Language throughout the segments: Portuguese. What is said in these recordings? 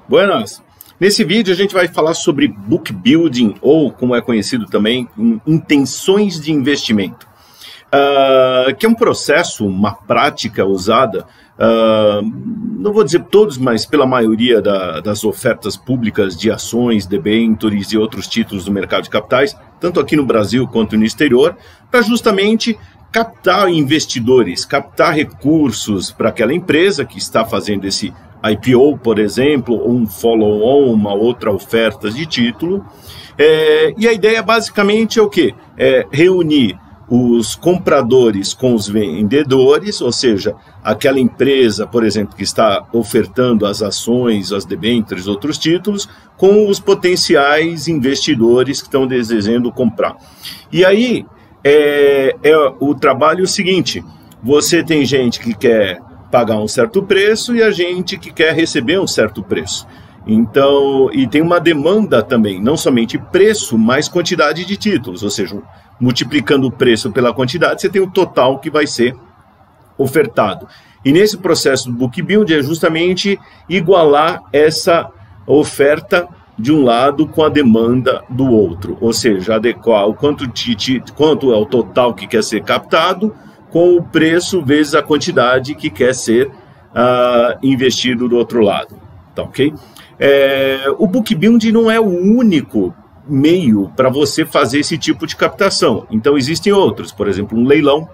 Buenas! Nesse vídeo a gente vai falar sobre book building, ou como é conhecido também, intenções de investimento. Que é um processo, uma prática usada, não vou dizer todos, mas pela maioria das ofertas públicas de ações, debêntures e outros títulos do mercado de capitais, tanto aqui no Brasil quanto no exterior, para justamente captar investidores, captar recursos para aquela empresa que está fazendo esse IPO, por exemplo, ou um follow-on, uma outra oferta de título. E a ideia basicamente é o quê? É reunir os compradores com os vendedores, ou seja, aquela empresa, por exemplo, que está ofertando as ações, as debêntures, outros títulos, com os potenciais investidores que estão desejando comprar. E aí, o trabalho é o seguinte: você tem gente que quer pagar um certo preço e a gente que quer receber um certo preço. Então, e tem uma demanda também, não somente preço, mas quantidade de títulos, ou seja, multiplicando o preço pela quantidade, você tem o total que vai ser ofertado. E nesse processo do book build é justamente igualar essa oferta de um lado com a demanda do outro, ou seja, adequar o quanto é o total que quer ser captado com o preço vezes a quantidade que quer ser investido do outro lado. Tá, ok? O book build não é o único meio para você fazer esse tipo de captação. Então existem outros, por exemplo, um leilão,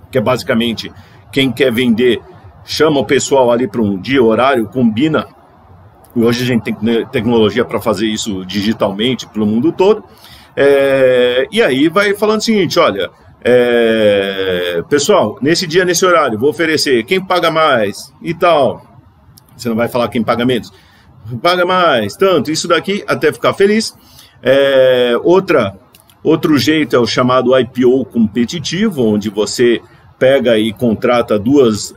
que é basicamente quem quer vender, chama o pessoal ali para um dia, horário, combina. E hoje a gente tem tecnologia para fazer isso digitalmente pelo mundo todo. E aí vai falando o seguinte: olha, pessoal, nesse dia, nesse horário, vou oferecer quem paga mais e tal. Você não vai falar quem paga menos. Paga mais, tanto, isso daqui, até ficar feliz. Outro jeito é o chamado IPO competitivo, onde você pega e contrata dois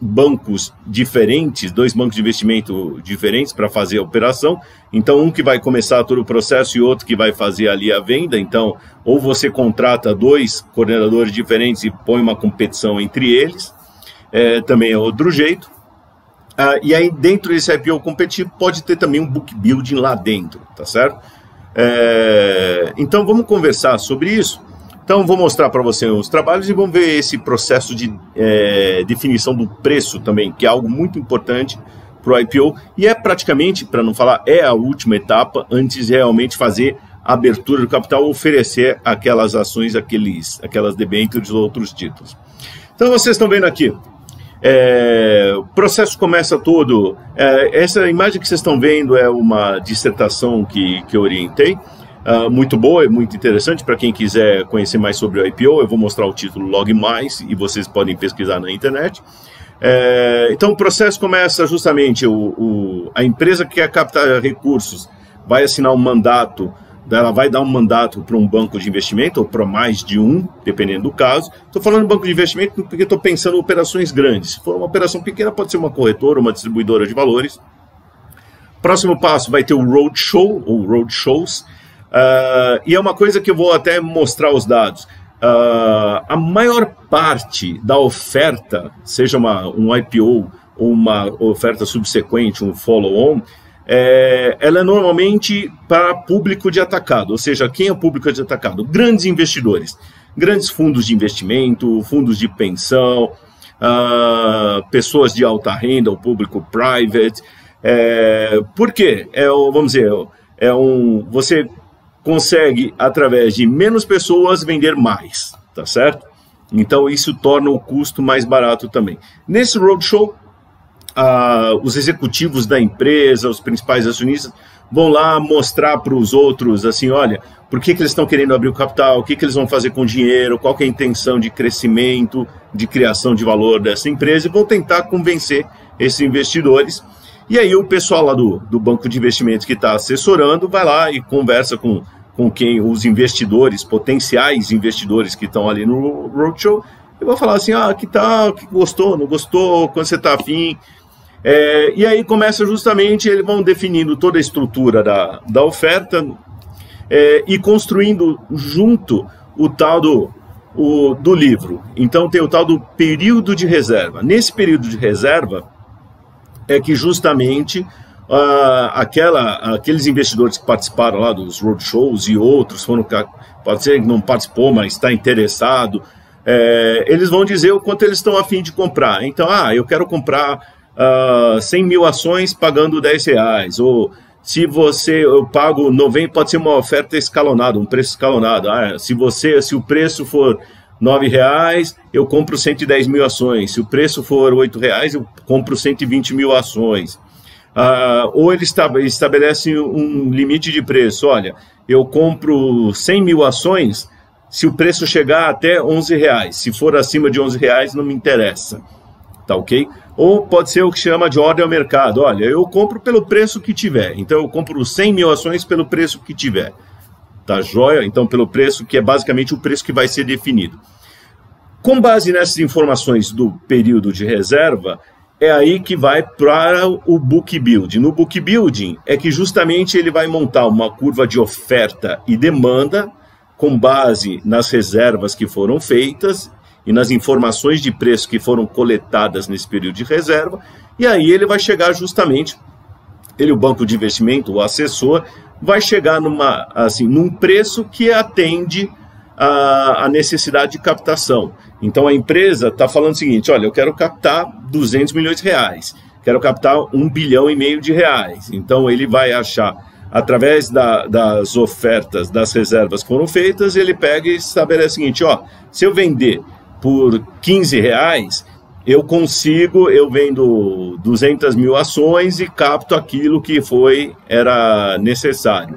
bancos diferentes, dois bancos de investimento diferentes para fazer a operação. Então, um que vai começar todo o processo e outro que vai fazer ali a venda. Então, ou você contrata dois coordenadores diferentes e põe uma competição entre eles, também é outro jeito. E aí, dentro desse IPO competitivo, pode ter também um book building lá dentro, tá certo? Então, vamos conversar sobre isso. Então, vou mostrar para você os trabalhos e vamos ver esse processo de definição do preço também, que é algo muito importante para o IPO. E é praticamente, para não falar, a última etapa antes de realmente fazer a abertura do capital, oferecer aquelas ações, aquelas debêntures ou outros títulos. Então, vocês estão vendo aqui. O processo começa todo. Essa imagem que vocês estão vendo é uma dissertação que eu orientei, muito boa e muito interessante para quem quiser conhecer mais sobre o IPO. Eu vou mostrar o título logo mais e vocês podem pesquisar na internet. Então o processo começa justamente, a empresa que quer captar recursos vai assinar um mandato. Ela vai dar um mandato para um banco de investimento, ou para mais de um, dependendo do caso. Estou falando de banco de investimento porque estou pensando em operações grandes. Se for uma operação pequena, pode ser uma corretora, uma distribuidora de valores. Próximo passo vai ter o roadshow, ou roadshows. E é uma coisa que eu vou até mostrar os dados. A maior parte da oferta, seja um IPO ou uma oferta subsequente, um follow-on, ela é normalmente para público de atacado, ou seja, quem é o público de atacado? Grandes investidores, grandes fundos de investimento, fundos de pensão, pessoas de alta renda, o público private. Por quê? Vamos dizer, você consegue, através de menos pessoas, vender mais, tá certo? Então isso torna o custo mais barato também. Nesse roadshow, os executivos da empresa, os principais acionistas, vão lá mostrar para os outros, assim, olha, por que eles estão querendo abrir o capital, o que eles vão fazer com o dinheiro, qual que é a intenção de crescimento, de criação de valor dessa empresa, e vão tentar convencer esses investidores. E aí o pessoal lá do banco de investimentos que está assessorando vai lá e conversa com os investidores, potenciais investidores que estão ali no roadshow, e vão falar assim, que tal, que gostou, não gostou, quando você está afim. E aí começa justamente, eles vão definindo toda a estrutura da oferta e construindo junto o tal do livro. Então tem o tal do período de reserva. Nesse período de reserva é que justamente aqueles investidores que participaram lá dos roadshows e outros, pode ser que não participou, mas está interessado, eles vão dizer o quanto eles estão a fim de comprar. Então, eu quero comprar 100 mil ações pagando R$10, ou se eu pago 90, pode ser uma oferta escalonada, um preço escalonado. Se o preço for R$9, eu compro 110 mil ações. Se o preço for R$8, eu compro 120 mil ações. Ou ele estabelece um limite de preço. Olha, eu compro 100 mil ações se o preço chegar até R$11. Se for acima de R$11, não me interessa. Tá ok? Ou pode ser o que chama de ordem ao mercado. Olha, eu compro pelo preço que tiver. Então, eu compro 100 mil ações pelo preço que tiver. Tá joia? Então, pelo preço que é basicamente o preço que vai ser definido. Com base nessas informações do período de reserva, é aí que vai para o book building. No book building é que justamente ele vai montar uma curva de oferta e demanda com base nas reservas que foram feitas e nas informações de preço que foram coletadas nesse período de reserva, e aí ele vai chegar justamente, o banco de investimento, o assessor, vai chegar num preço que atende a necessidade de captação. Então a empresa está falando o seguinte: olha, eu quero captar R$200 milhões, quero captar R$1,5 bilhão de reais. Então ele vai achar, através das ofertas, das reservas que foram feitas, ele pega e estabelece o seguinte: se eu vender por R$15, eu vendo 200 mil ações e capto aquilo que era necessário.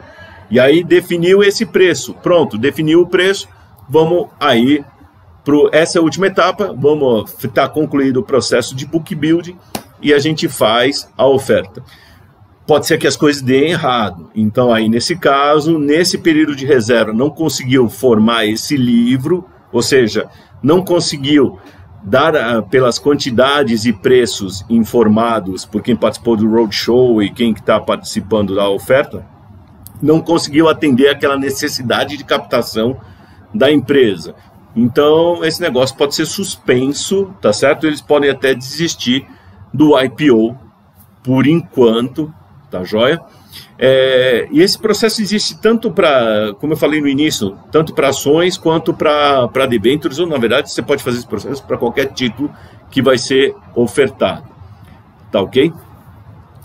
E aí definiu esse preço. Pronto, definiu o preço, vamos aí para essa última etapa, vamos estar concluído o processo de book building e a gente faz a oferta. Pode ser que as coisas deem errado. Então aí nesse caso, nesse período de reserva, não conseguiu formar esse livro, ou seja, não conseguiu dar pelas quantidades e preços informados por quem participou do roadshow e quem está participando da oferta, não conseguiu atender aquela necessidade de captação da empresa. Então, esse negócio pode ser suspenso, tá certo? Eles podem até desistir do IPO por enquanto, tá joia? E esse processo existe tanto para, como eu falei no início, tanto para ações quanto para debêntures, ou na verdade você pode fazer esse processo para qualquer título que vai ser ofertado. Tá ok?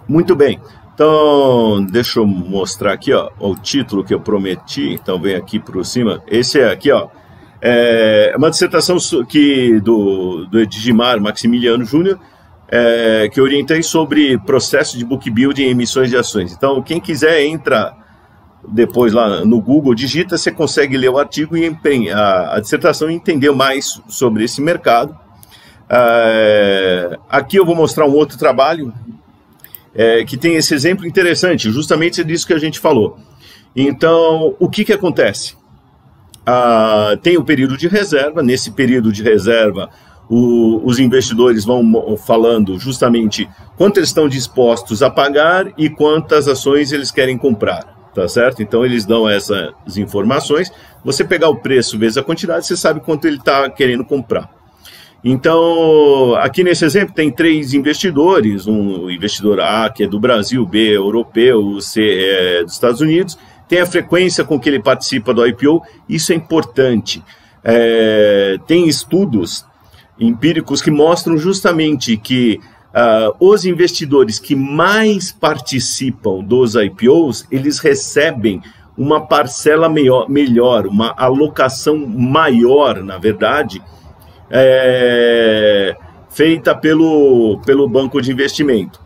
Muito bem. Então, deixa eu mostrar aqui, o título que eu prometi. Então, vem aqui por cima. Esse é aqui, é uma dissertação do Edgimar Maximiliano Júnior, que eu orientei sobre processo de book building e emissões de ações. Então, quem quiser, entra depois lá no Google, digita, você consegue ler o artigo e a dissertação e entender mais sobre esse mercado. Aqui eu vou mostrar um outro trabalho que tem esse exemplo interessante, justamente disso que a gente falou. Então, o que acontece? Tem o período de reserva. Nesse período de reserva, os investidores vão falando justamente quanto eles estão dispostos a pagar e quantas ações eles querem comprar, tá certo? Então eles dão essas informações. Você pegar o preço vezes a quantidade, você sabe quanto ele está querendo comprar. Então, aqui nesse exemplo tem 3 investidores, um investidor A, que é do Brasil, B, europeu, C, é dos Estados Unidos, tem a frequência com que ele participa do IPO, isso é importante. Tem estudos empíricos que mostram justamente que os investidores que mais participam dos IPOs, eles recebem uma parcela melhor, uma alocação maior, na verdade, feita pelo banco de investimento.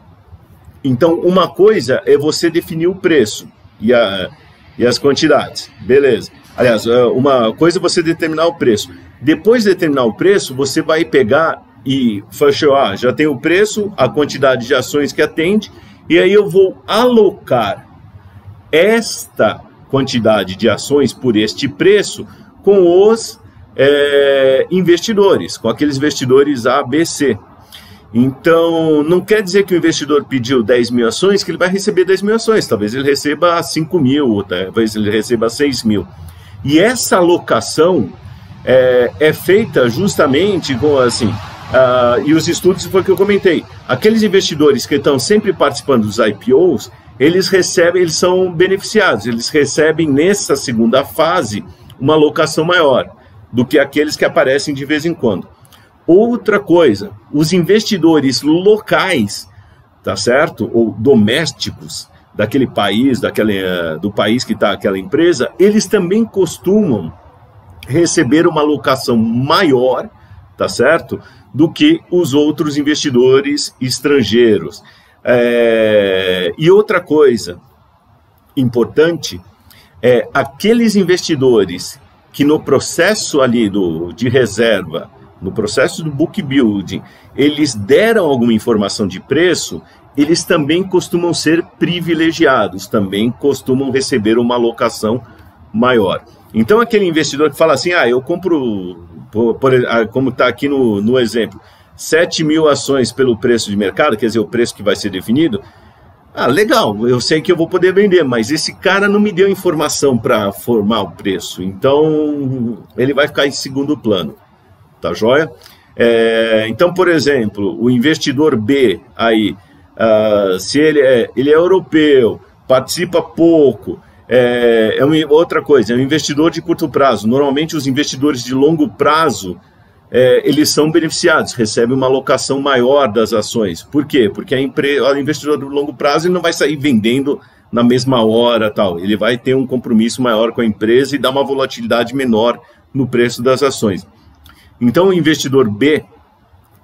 Então, uma coisa é você definir o preço e as quantidades, beleza. Aliás, uma coisa é você determinar o preço. Depois de determinar o preço, você vai pegar e falar, já tem o preço, a quantidade de ações que atende, e aí eu vou alocar esta quantidade de ações por este preço com os investidores, com aqueles investidores A, B, C. Então, não quer dizer que o investidor pediu 10 mil ações, que ele vai receber 10 mil ações. Talvez ele receba 5 mil, talvez ele receba 6 mil. E essa alocação é feita justamente com, assim, e os estudos foi o que eu comentei, aqueles investidores que estão sempre participando dos IPOs, eles são beneficiados, eles recebem nessa segunda fase uma alocação maior do que aqueles que aparecem de vez em quando. Outra coisa, os investidores locais, tá certo? Ou domésticos daquele país, do país que está aquela empresa, eles também costumam receber uma alocação maior, tá certo? Do que os outros investidores estrangeiros. E outra coisa importante é aqueles investidores que no processo ali de reserva, no processo do book building, eles deram alguma informação de preço, eles também costumam ser privilegiados, também costumam receber uma alocação maior. Então, aquele investidor que fala assim, eu compro, como está aqui no exemplo, 7 mil ações pelo preço de mercado, quer dizer, o preço que vai ser definido, legal, eu sei que eu vou poder vender, mas esse cara não me deu informação para formar o preço, então ele vai ficar em segundo plano. Tá joia? Então, por exemplo, o investidor B aí, se ele é europeu, participa pouco, outra coisa, é um investidor de curto prazo. Normalmente os investidores de longo prazo, eles são beneficiados, recebem uma alocação maior das ações. Por quê? Porque o investidor de longo prazo ele não vai sair vendendo na mesma hora, tal. Ele vai ter um compromisso maior com a empresa e dar uma volatilidade menor no preço das ações. Então, o investidor B,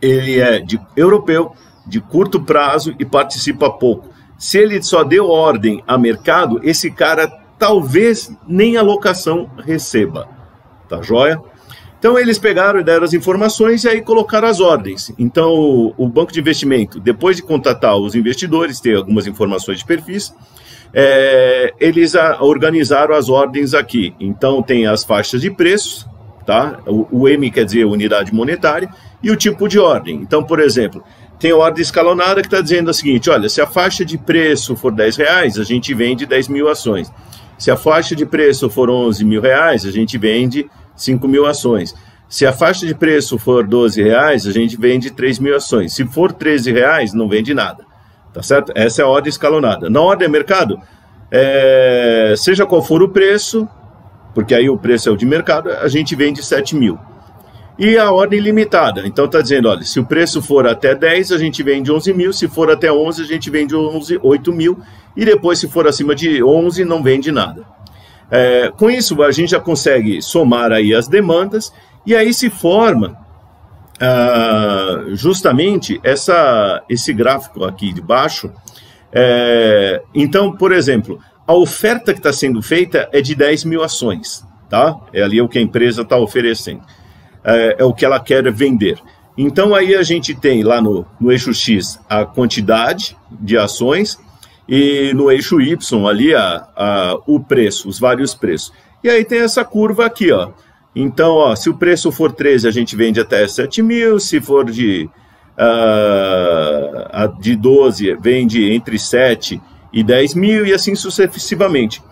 ele é europeu, de curto prazo e participa pouco. Se ele só deu ordem a mercado, esse cara talvez nem alocação receba. Tá joia? Então, eles pegaram e deram as informações e aí colocaram as ordens. Então, o banco de investimento, depois de contatar os investidores, ter algumas informações de perfis, eles organizaram as ordens aqui. Então, tem as faixas de preços, tá? O M quer dizer unidade monetária, e o tipo de ordem. Então, por exemplo, tem a ordem escalonada que está dizendo o seguinte, olha, se a faixa de preço for R$10, a gente vende 10 mil ações. Se a faixa de preço for R$11 mil, a gente vende 5 mil ações. Se a faixa de preço for R$12, a gente vende 3 mil ações. Se for R$13, não vende nada. Tá certo? Essa é a ordem escalonada. Na ordem mercado, seja qual for o preço, porque aí o preço é o de mercado, a gente vende 7 mil. E a ordem limitada, então está dizendo, olha, se o preço for até 10, a gente vende 11 mil, se for até 11, a gente vende 8 mil, e depois se for acima de 11, não vende nada. Com isso, a gente já consegue somar aí as demandas, e aí se forma justamente esse gráfico aqui de baixo. Então, por exemplo, a oferta que está sendo feita é de 10 mil ações, tá? É ali o que a empresa está oferecendo. É o que ela quer vender. Então, aí a gente tem lá no eixo X a quantidade de ações e no eixo Y ali o preço, os vários preços. E aí tem essa curva aqui, ó. Então, se o preço for 13, a gente vende até 7 mil, se for de 12, vende entre 7 e 10 mil e assim sucessivamente.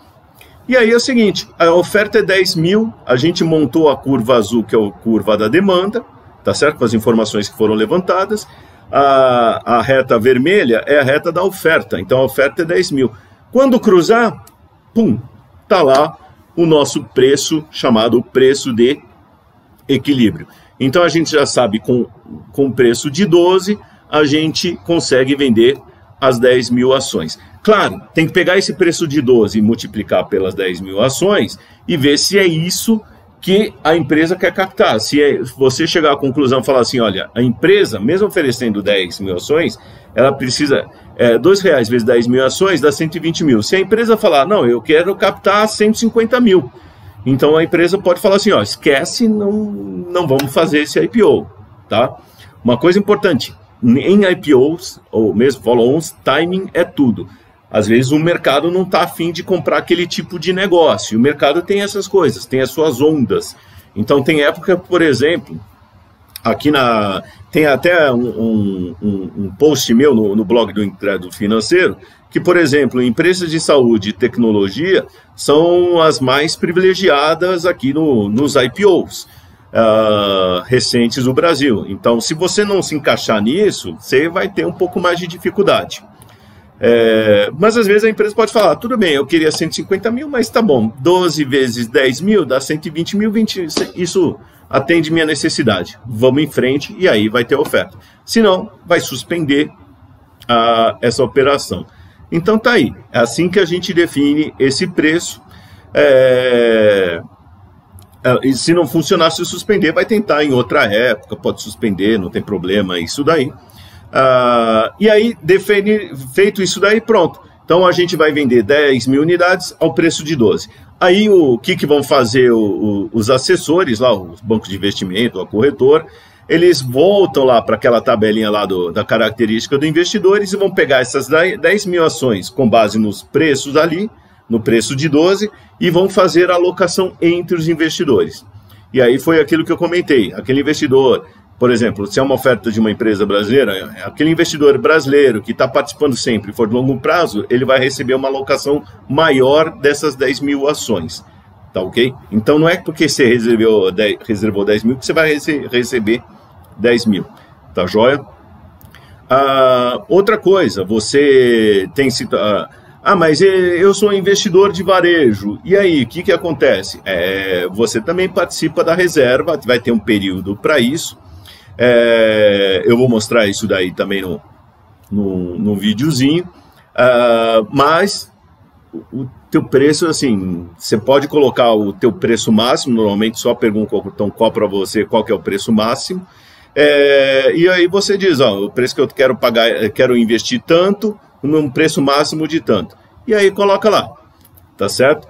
E aí é o seguinte, a oferta é 10 mil, a gente montou a curva azul, que é a curva da demanda, tá certo? Com as informações que foram levantadas. A reta vermelha é a reta da oferta, então a oferta é 10 mil. Quando cruzar, pum, tá lá o nosso preço, chamado preço de equilíbrio. Então a gente já sabe, com preço de 12, a gente consegue vender as 10 mil ações. Claro, tem que pegar esse preço de 12 e multiplicar pelas 10 mil ações e ver se é isso que a empresa quer captar. Se você chegar à conclusão e falar assim, olha, a empresa, mesmo oferecendo 10 mil ações, ela precisa, R$2 vezes 10 mil ações dá 120 mil. Se a empresa falar, não, eu quero captar 150 mil, então a empresa pode falar assim, ó, esquece, não vamos fazer esse IPO, tá? Uma coisa importante, em IPOs, ou mesmo follow-ons, timing é tudo. Às vezes o mercado não está afim de comprar aquele tipo de negócio. O mercado tem essas coisas, tem as suas ondas. Então tem época, por exemplo, aqui tem até um post meu no blog do Incrédulo Financeiro, que, por exemplo, empresas de saúde e tecnologia são as mais privilegiadas aqui nos IPOs. recentes do Brasil. Então, se você não se encaixar nisso, você vai ter um pouco mais de dificuldade. Mas às vezes a empresa pode falar, tudo bem, eu queria 150 mil, mas tá bom, 12 vezes 10 mil dá 120 mil, isso atende minha necessidade, vamos em frente e aí vai ter oferta. Senão, vai suspender essa operação. Então tá aí, é assim que a gente define esse preço. E se não funcionar, se suspender, vai tentar em outra época, pode suspender, não tem problema, isso daí. E aí, feito isso daí, pronto. Então a gente vai vender 10 mil unidades ao preço de 12. Aí o que vão fazer os assessores, lá, os bancos de investimento, a corretora, eles voltam lá para aquela tabelinha lá da característica do investidor e vão pegar essas 10 mil ações com base nos preços ali, no preço de 12, e vão fazer a alocação entre os investidores. E aí foi aquilo que eu comentei, aquele investidor, por exemplo, se é uma oferta de uma empresa brasileira, aquele investidor brasileiro que está participando sempre, for de longo prazo, ele vai receber uma alocação maior dessas 10 mil ações, tá ok? Então não é porque você reservou 10 mil que você vai receber 10 mil, tá joia? Outra coisa, você tem... mas eu sou investidor de varejo. E aí, o que acontece? Você também participa da reserva, vai ter um período para isso. Eu vou mostrar isso daí também no videozinho. Mas o teu preço, assim, você pode colocar o teu preço máximo, normalmente só perguntam qual para você, qual que é o preço máximo. E aí você diz, o preço que eu quero pagar, eu quero investir tanto, num preço máximo de tanto. E aí coloca lá, tá certo?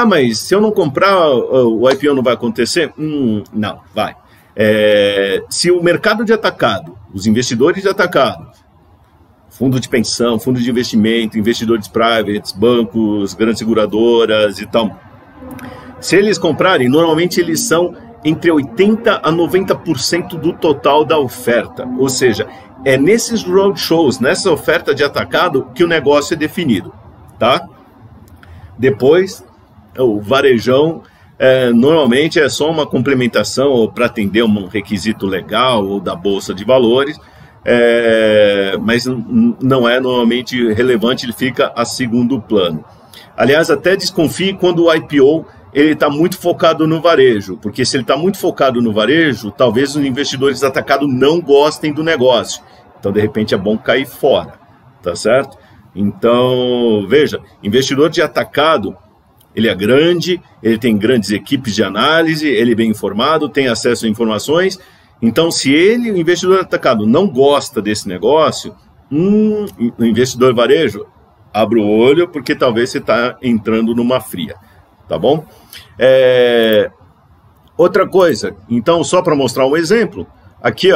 Mas se eu não comprar, o IPO não vai acontecer? Não, vai. Se o mercado de atacado, os investidores de atacado, fundo de pensão, fundo de investimento, investidores privates, bancos, grandes seguradoras e tal, se eles comprarem, normalmente eles são entre 80% a 90% do total da oferta. Ou seja, é nesses roadshows, nessa oferta de atacado, que o negócio é definido, tá? Depois, o varejão, normalmente é só uma complementação ou para atender um requisito legal ou da Bolsa de Valores, mas não é normalmente relevante, ele fica a segundo plano. Aliás, até desconfie quando o IPO ele está muito focado no varejo, porque se ele está muito focado no varejo, talvez os investidores de atacado não gostem do negócio. Então, de repente, é bom cair fora, tá certo? Então, veja, investidor de atacado, ele é grande, ele tem grandes equipes de análise, ele é bem informado, tem acesso a informações. Então, se o investidor de atacado não gosta desse negócio, o investidor varejo, abre o olho, porque talvez você está entrando numa fria. Tá bom? Outra coisa, então, só para mostrar um exemplo, aqui,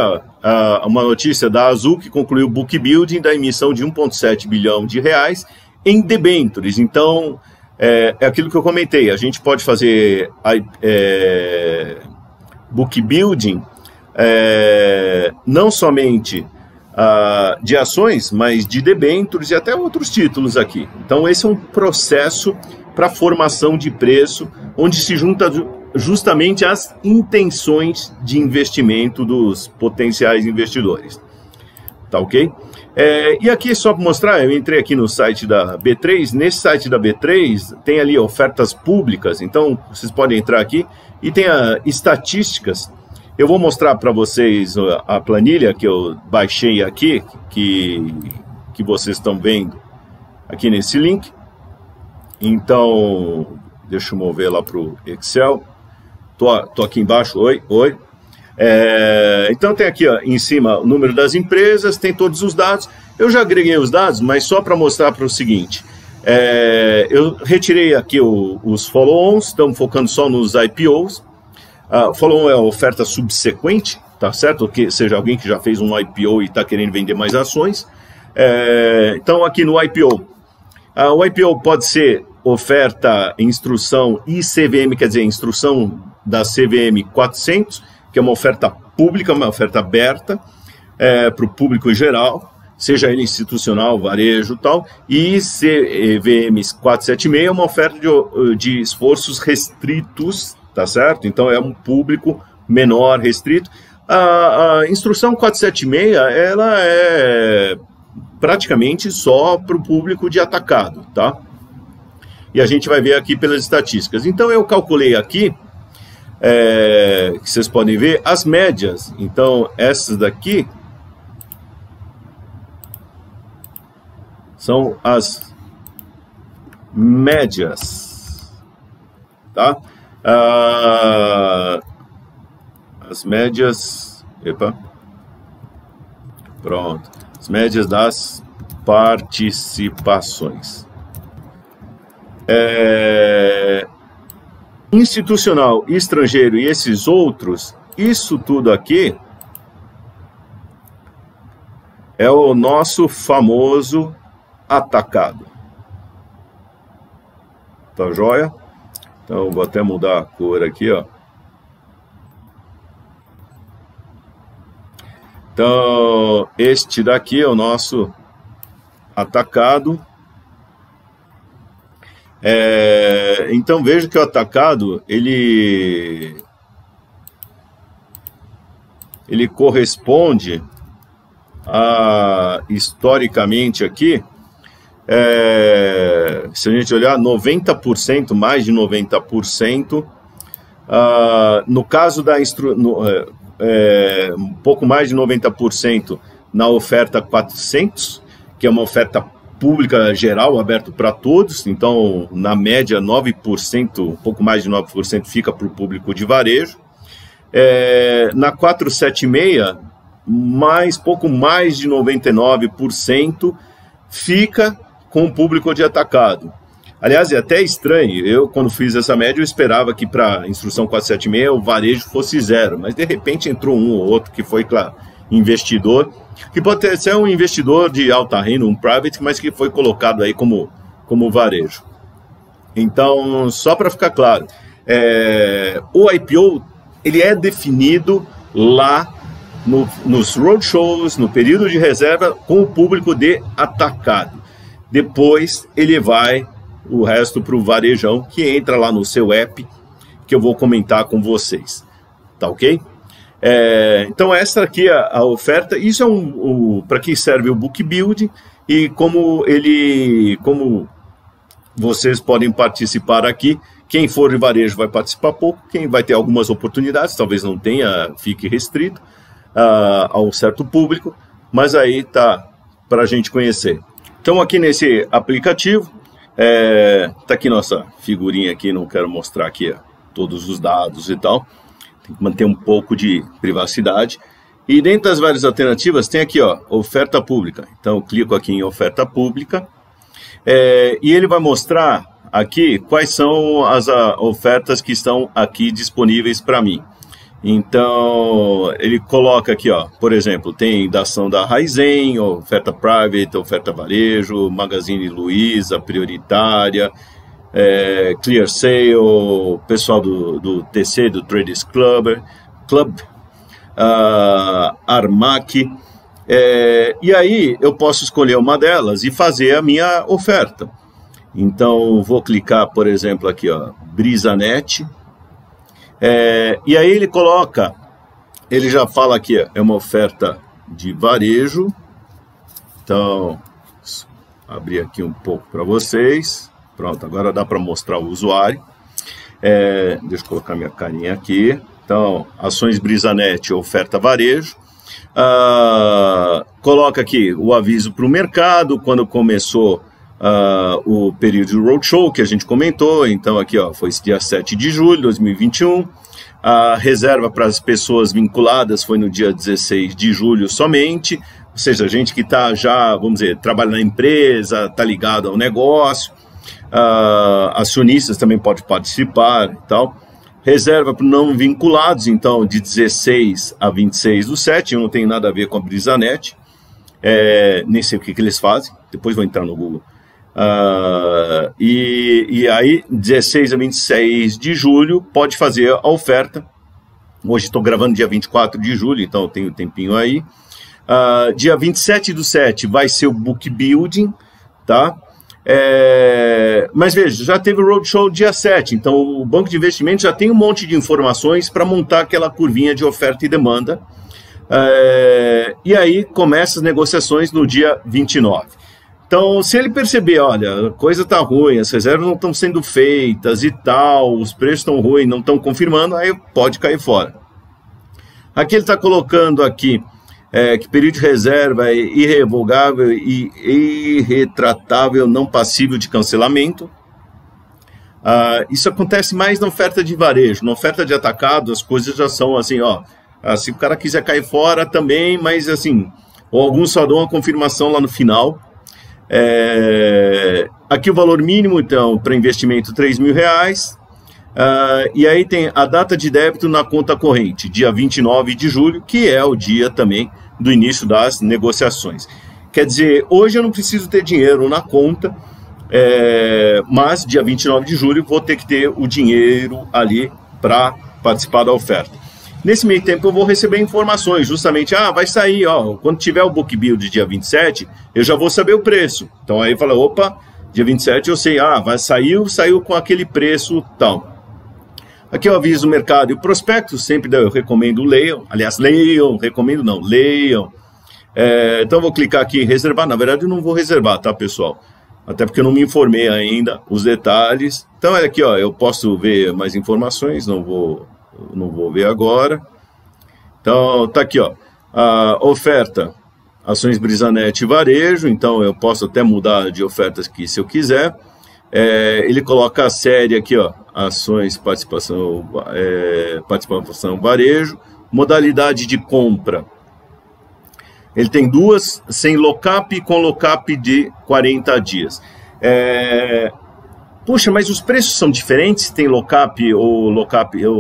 uma notícia da Azul que concluiu o book building da emissão de 1,7 bilhão de reais em debêntures. Então, é aquilo que eu comentei, a gente pode fazer book building não somente de ações, mas de debêntures e até outros títulos aqui. Então, esse é um processo para formação de preço, onde se junta justamente as intenções de investimento dos potenciais investidores. Tá ok? E aqui, só para mostrar, eu entrei aqui no site da B3, nesse site da B3 tem ali ofertas públicas, então vocês podem entrar aqui e tem estatísticas. Eu vou mostrar para vocês a planilha que eu baixei aqui, que vocês estão vendo aqui nesse link. Então, deixa eu mover lá para o Excel. Tô aqui embaixo, oi. Então tem aqui em cima o número das empresas, tem todos os dados. Eu já agreguei os dados, mas só para mostrar para o seguinte. Eu retirei aqui os follow-ons, estamos focando só nos IPOs. Follow-on é a oferta subsequente, tá certo? Que seja alguém que já fez um IPO e está querendo vender mais ações. Então aqui no IPO, o IPO pode ser oferta, instrução e CVM, quer dizer, instrução da CVM 400, que é uma oferta pública, uma oferta aberta para o público em geral, seja ele institucional, varejo e tal, e CVM 476 é uma oferta de esforços restritos, tá certo? Então é um público menor, restrito. A instrução 476, ela é praticamente só para o público de atacado, tá? E a gente vai ver aqui pelas estatísticas. Então eu calculei aqui, que vocês podem ver, as médias. Então essas daqui são as médias, tá? As médias, pronto, as médias das participações. Institucional, estrangeiro e esses outros, isso tudo aqui é o nosso famoso atacado. Tá joia? Então vou até mudar a cor aqui, ó. Então, este daqui é o nosso atacado. Então, veja que o atacado, ele corresponde a, historicamente aqui, se a gente olhar, 90%, mais de 90%, no caso da um pouco mais de 90% na oferta 400, que é uma oferta pública geral, aberto para todos. Então, na média, 9%, um pouco mais de 9% fica para o público de varejo. Na 476, pouco mais de 99% fica com o público de atacado. Aliás, é até estranho, eu quando fiz essa média eu esperava que para a instrução 476 o varejo fosse 0, mas de repente entrou um ou outro que foi, claro, investidor, que pode ser um investidor de alta renda, um private, mas que foi colocado aí como varejo. Então, só para ficar claro, o IPO ele é definido lá nos roadshows, no período de reserva, com o público de atacado. Depois ele vai o resto para o varejão, que entra lá no seu app, que eu vou comentar com vocês. Tá ok? Então essa aqui é a oferta. Isso é para que serve o book build, e como vocês podem participar aqui. Quem for de varejo vai participar pouco, quem vai ter algumas oportunidades, talvez não tenha, fique restrito a um certo público, mas aí tá para a gente conhecer. Então aqui nesse aplicativo, tá aqui nossa figurinha aqui, não quero mostrar aqui todos os dados e tal, tem que manter um pouco de privacidade. E dentro das várias alternativas tem aqui, ó, oferta pública. Então eu clico aqui em oferta pública, e ele vai mostrar aqui quais são as ofertas que estão aqui disponíveis para mim. Então ele coloca aqui, ó, por exemplo, tem da ação da Raizen, oferta private, oferta varejo, Magazine Luiza, prioritária, Clear Sale, pessoal do TC, do Traders Club, Armac, e aí eu posso escolher uma delas e fazer a minha oferta. Então vou clicar, por exemplo, aqui, ó, Brisanet, e aí ele coloca, ele já fala aqui, é uma oferta de varejo. Então, abrir aqui um pouco para vocês. Pronto, agora dá para mostrar o usuário. Deixa eu colocar minha carinha aqui. Então, ações Brisanet, oferta varejo. Coloca aqui o aviso para o mercado, quando começou o período de roadshow que a gente comentou. Então aqui, ó, foi dia 7 de julho de 2021. A reserva para as pessoas vinculadas foi no dia 16 de julho somente, ou seja, gente que está já, vamos dizer, trabalha na empresa, está ligado ao negócio, acionistas também podem participar e tal. Reserva para não vinculados, então de 16 a 26/7, eu não tenho nada a ver com a Brisanet, nem sei o que eles fazem, depois vou entrar no Google. E aí, 16 a 26 de julho, pode fazer a oferta. Hoje estou gravando dia 24 de julho, então eu tenho um tempinho aí. Dia 27/7 vai ser o book building, tá? Mas veja, já teve o Roadshow dia 7, então o banco de investimentos já tem um monte de informações para montar aquela curvinha de oferta e demanda. E aí começa as negociações no dia 29. Então, se ele perceber, olha, a coisa está ruim, as reservas não estão sendo feitas e tal, os preços estão ruins, não estão confirmando, aí pode cair fora. Aqui ele está colocando aqui que período de reserva é irrevogável e irretratável, não passível de cancelamento. Isso acontece mais na oferta de varejo. Na oferta de atacado, as coisas já são assim, ó, se o cara quiser cair fora também, mas assim, ou alguns só dão a confirmação lá no final. Aqui o valor mínimo, então, para investimento R$3.000. E aí tem a data de débito na conta corrente, dia 29 de julho, que é o dia também do início das negociações. Quer dizer, hoje eu não preciso ter dinheiro na conta, mas dia 29 de julho vou ter que ter o dinheiro ali para participar da oferta. Nesse meio tempo eu vou receber informações, justamente, vai sair, ó, quando tiver o book build dia 27, eu já vou saber o preço. Então aí fala, opa, dia 27 eu sei, saiu com aquele preço tal. Aqui eu aviso o mercado e o prospecto, sempre eu recomendo leiam, aliás, leiam. Então eu vou clicar aqui em reservar, na verdade eu não vou reservar, tá, pessoal? Até porque eu não me informei ainda, os detalhes. Então aqui, ó, eu posso ver mais informações, não vou ver agora. Então tá aqui, ó, a oferta, ações Brisanet e varejo, então eu posso até mudar de ofertas aqui se eu quiser. Ele coloca a série aqui, ó, ações, participação varejo, modalidade de compra. Ele tem duas, sem lock-up e com lock-up de 40 dias. Puxa, mas os preços são diferentes? Tem lock-up ou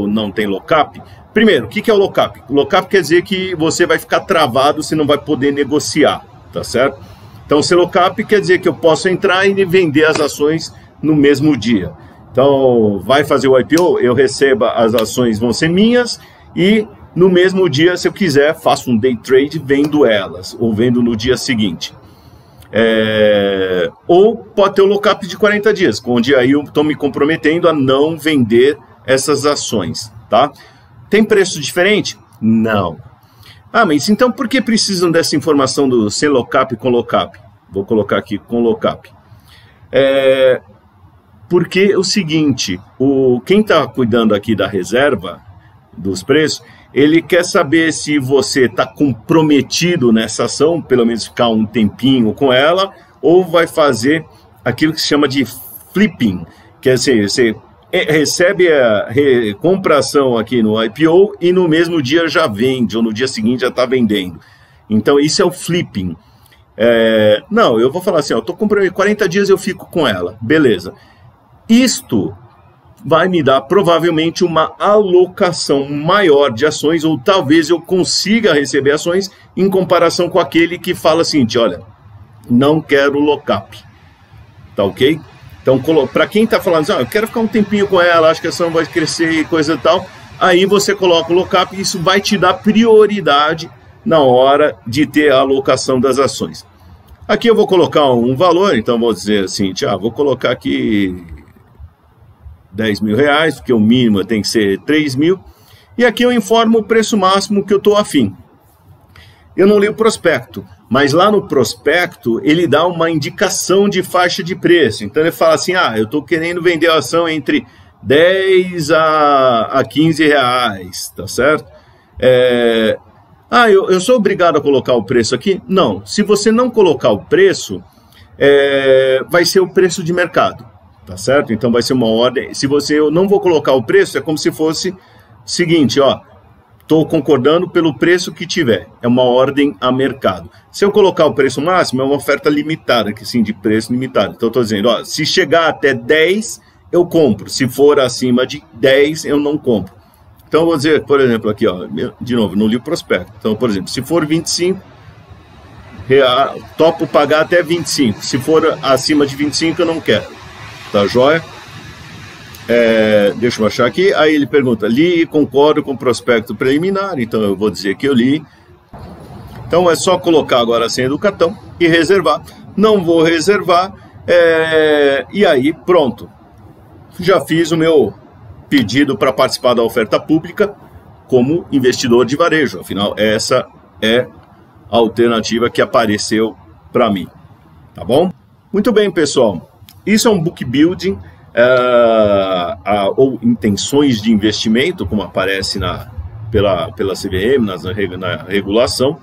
não tem lock-up? Primeiro, o que é o lock-up? Lock-up quer dizer que você vai ficar travado, você não vai poder negociar, tá certo? Então, se lock-up quer dizer que eu posso entrar e vender as ações no mesmo dia. Então, vai fazer o IPO, eu recebo, as ações vão ser minhas e no mesmo dia, se eu quiser, faço um day trade, vendo elas, ou vendo no dia seguinte. Ou pode ter o lock-up de 40 dias, onde aí eu estou me comprometendo a não vender essas ações, tá? Tem preço diferente? Não. Mas então por que precisam dessa informação do sem lock-up e com lock-up? Vou colocar aqui com lock-up. Porque é o seguinte, quem está cuidando aqui da reserva dos preços, ele quer saber se você está comprometido nessa ação, pelo menos ficar um tempinho com ela, ou vai fazer aquilo que se chama de flipping, que é assim, você recebe compra a ação aqui no IPO e no mesmo dia já vende, ou no dia seguinte já está vendendo. Então isso é o flipping. Não, eu vou falar assim, eu estou comprando 40 dias eu fico com ela, beleza. Isto vai me dar provavelmente uma alocação maior de ações, ou talvez eu consiga receber ações em comparação com aquele que fala assim, olha, não quero lock-up, tá ok? Então, para quem está falando assim, eu quero ficar um tempinho com ela, acho que a ação vai crescer e coisa e tal, aí você coloca o lock-up e isso vai te dar prioridade na hora de ter a alocação das ações. Aqui eu vou colocar um valor, então vou dizer assim, vou colocar aqui R$10.000, porque o mínimo tem que ser 3.000, e aqui eu informo o preço máximo que eu estou afim. Eu não li o prospecto, mas lá no prospecto ele dá uma indicação de faixa de preço, então ele fala assim, eu estou querendo vender a ação entre 10 a 15 reais, tá certo? Eu sou obrigado a colocar o preço aqui? Não, se você não colocar o preço, vai ser o preço de mercado. Tá certo? Então vai ser uma ordem. Se eu não vou colocar o preço, é como se fosse seguinte, estou concordando pelo preço que tiver. É uma ordem a mercado. Se eu colocar o preço máximo, é uma oferta limitada, que sim, de preço limitado. Então eu estou dizendo, se chegar até 10, eu compro. Se for acima de 10, eu não compro. Então eu vou dizer, por exemplo, aqui, de novo, não li o prospecto. Então, por exemplo, se for 25, topo pagar até 25. Se for acima de 25, eu não quero. Tá joia? Deixa eu achar aqui. Aí ele pergunta, li e concordo com o prospecto preliminar. Então eu vou dizer que eu li. Então é só colocar agora a senha do cartão e reservar. Não vou reservar. E aí, pronto. Já fiz o meu pedido para participar da oferta pública como investidor de varejo. Afinal, essa é a alternativa que apareceu para mim. Tá bom? Muito bem, pessoal. Isso é um book building ou intenções de investimento, como aparece pela CVM, na regulação,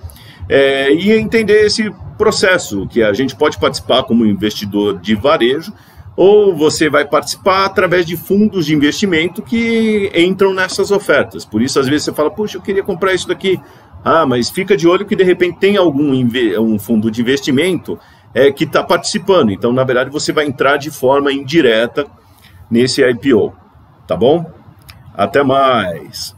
e entender esse processo, que a gente pode participar como investidor de varejo, ou você vai participar através de fundos de investimento que entram nessas ofertas. Por isso, às vezes, você fala, puxa, eu queria comprar isso daqui. Ah, mas fica de olho que, de repente, tem um fundo de investimento que está participando. Então, na verdade, você vai entrar de forma indireta nesse IPO. Tá bom? Até mais!